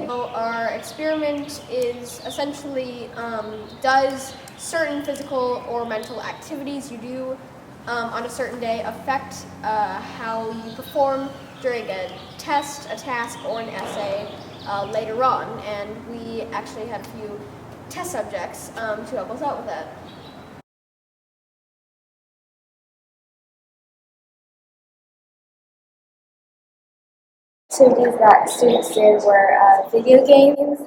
So our experiment is essentially does certain physical or mental activities you do on a certain day affect how you perform during a test, a task, or an essay later on. And we actually had a few test subjects to help us out with that. Activities that students did were video games,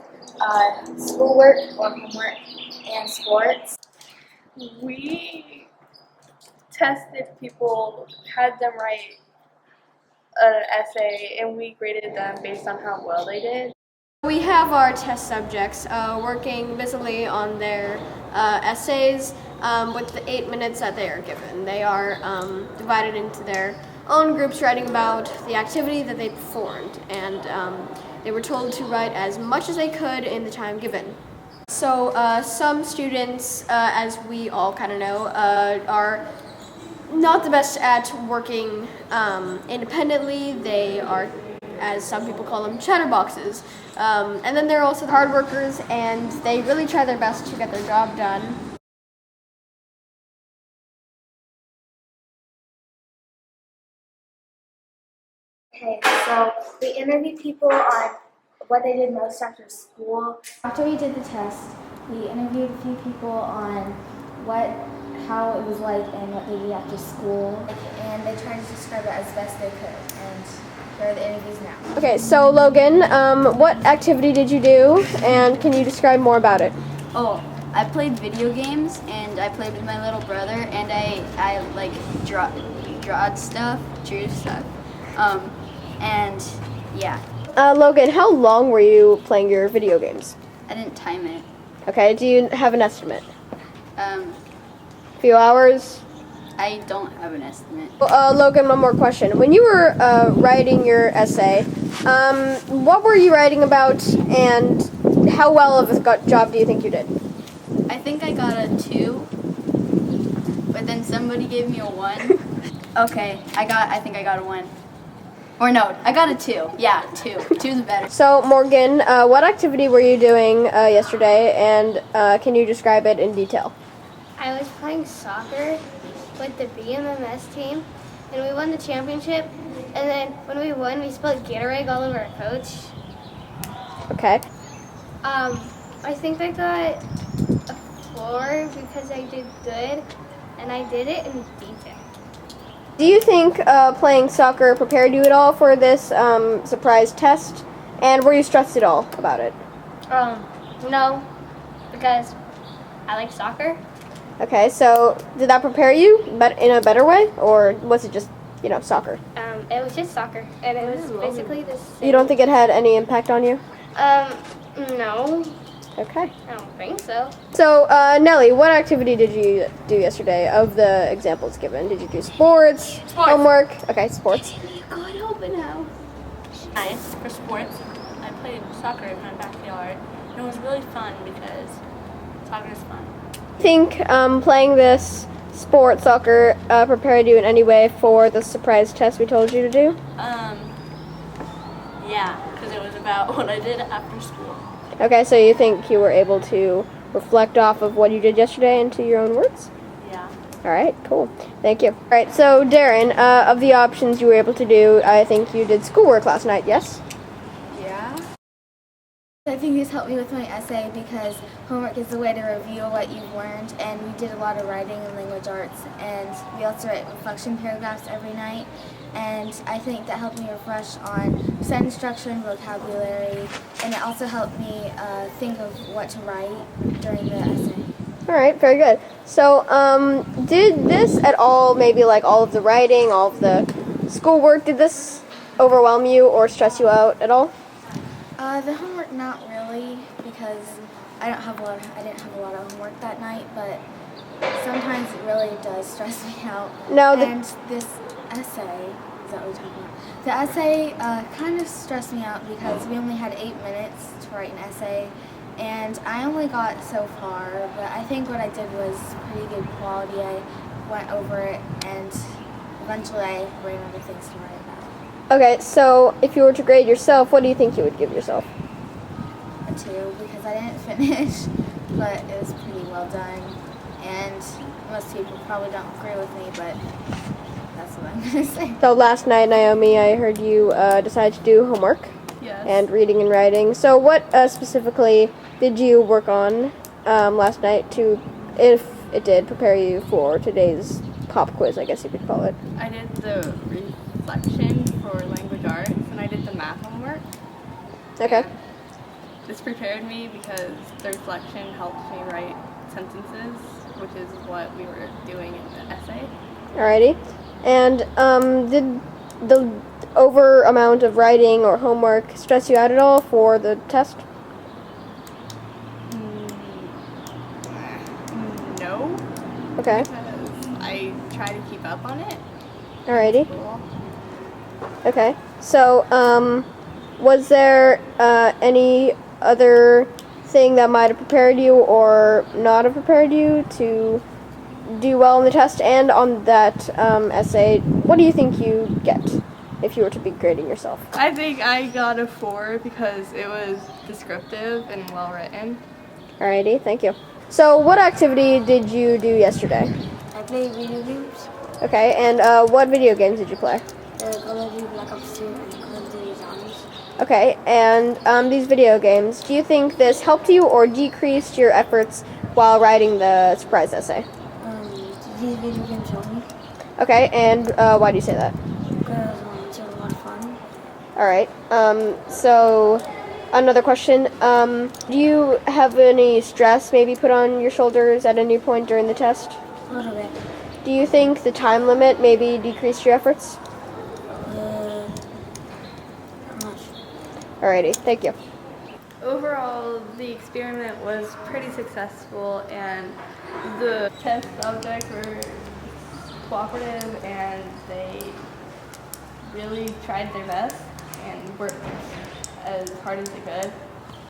schoolwork or homework, and sports. We tested people, had them write an essay, and we graded them based on how well they did. We have our test subjects working busily on their essays with the 8 minutes that they are given. They are divided into their own groups writing about the activity that they performed, and they were told to write as much as they could in the time given. So some students, as we all kind of know, are not the best at working independently. They are, as some people call them, chatterboxes. And then there are also the hard workers, and they really try their best to get their job done. Okay, so we interviewed people on what they did most after school. After we did the test, we interviewed a few people on how it was like and what they did after school. And they tried to describe it as best they could. And here are the interviews now. Okay, so Logan, what activity did you do, and can you describe more about it? Oh, I played video games, and I played with my little brother, and I like drawed stuff, drew stuff, and yeah. Logan, how long were you playing your video games? I didn't time it. Okay, do you have an estimate? Few hours? I don't have an estimate. Logan, one more question. When you were writing your essay, what were you writing about, and how well of a job do you think you did? I think I got a 2, but then somebody gave me a 1. Okay, I think I got a 1. Or no, I got a 2. Yeah, 2. 2's better. So, Morgan, what activity were you doing yesterday, and can you describe it in detail? I was playing soccer with the BMMS team, and we won the championship. And then when we won, we spilled Gatorade all over our coach. Okay. I think I got a 4 because I did good, and I did it in detail. Do you think playing soccer prepared you at all for this surprise test? And were you stressed at all about it? No, because I like soccer. Okay, so did that prepare you in a better way, or was it just, soccer? It was just soccer, and it was basically the same. You don't think it had any impact on you? No. Okay. I don't think so. So, Nellie, what activity did you do yesterday of the examples given? Did you do sports? Homework? Okay, sports. God help it now. Nice for sports. I played soccer in my backyard, and it was really fun because soccer is fun. Think playing this sport, soccer, prepared you in any way for the surprise test we told you to do? Yeah, because it was about what I did after school. Okay, so you think you were able to reflect off of what you did yesterday into your own words? Yeah. All right, cool. Thank you. All right, so Darin, of the options you were able to do, I think you did schoolwork last night, yes? Yeah. I think this helped me with my essay because homework is a way to review what you've learned, and we did a lot of writing and language arts, and we also write reflection paragraphs every night, and I think that helped me refresh on sentence structure and vocabulary, and it also helped me think of what to write during the essay. All right, very good. So, did this at all, maybe like all of the writing, all of the schoolwork, did this overwhelm you or stress you out at all? The homework, not really, because I didn't have a lot of homework that night, but sometimes it really does stress me out. And this essay, is that what we're talking about? The essay kind of stressed me out because we only had 8 minutes to write an essay, and I only got so far, but I think what I did was pretty good quality. I went over it, and eventually I ran out of things to write about. Okay, so if you were to grade yourself, what do you think you would give yourself? A 2 because I didn't finish, but it was pretty well done. And most people probably don't agree with me, but that's what I'm going to say. So last night, Naomi, I heard you decided to do homework Yes. and reading and writing. So what specifically did you work on last night to, if it did, prepare you for today's pop quiz, I guess you could call it? I did the reflection for language arts, and I did the math homework. Okay. And this prepared me because the reflection helped me write sentences, which is what we were doing in the essay. Alrighty. And did the over amount of writing or homework stress you out at all for the test? No, Okay. because I try to keep up on it. Alrighty. Cool. Okay. So, was there any other thing that might have prepared you or not have prepared you to do well in the test? And on that essay, what do you think you get if you were to be grading yourself? I think I got a 4 because it was descriptive and well written. Alrighty, thank you. So, what activity did you do yesterday? I played video games. Okay, and what video games did you play? Call of Duty Black Ops 2 and Call of Duty Zombies. Okay, and these video games, do you think this helped you or decreased your efforts while writing the surprise essay? These video games help me Okay, and why do you say that? because it's a lot of fun. Alright, so another question. Do you have any stress maybe put on your shoulders at any point during the test? A little bit. Do you think the time limit maybe decreased your efforts? Not much. Alrighty, thank you. Overall, the experiment was pretty successful, and the test subjects were cooperative, and they really tried their best and worked as hard as they could.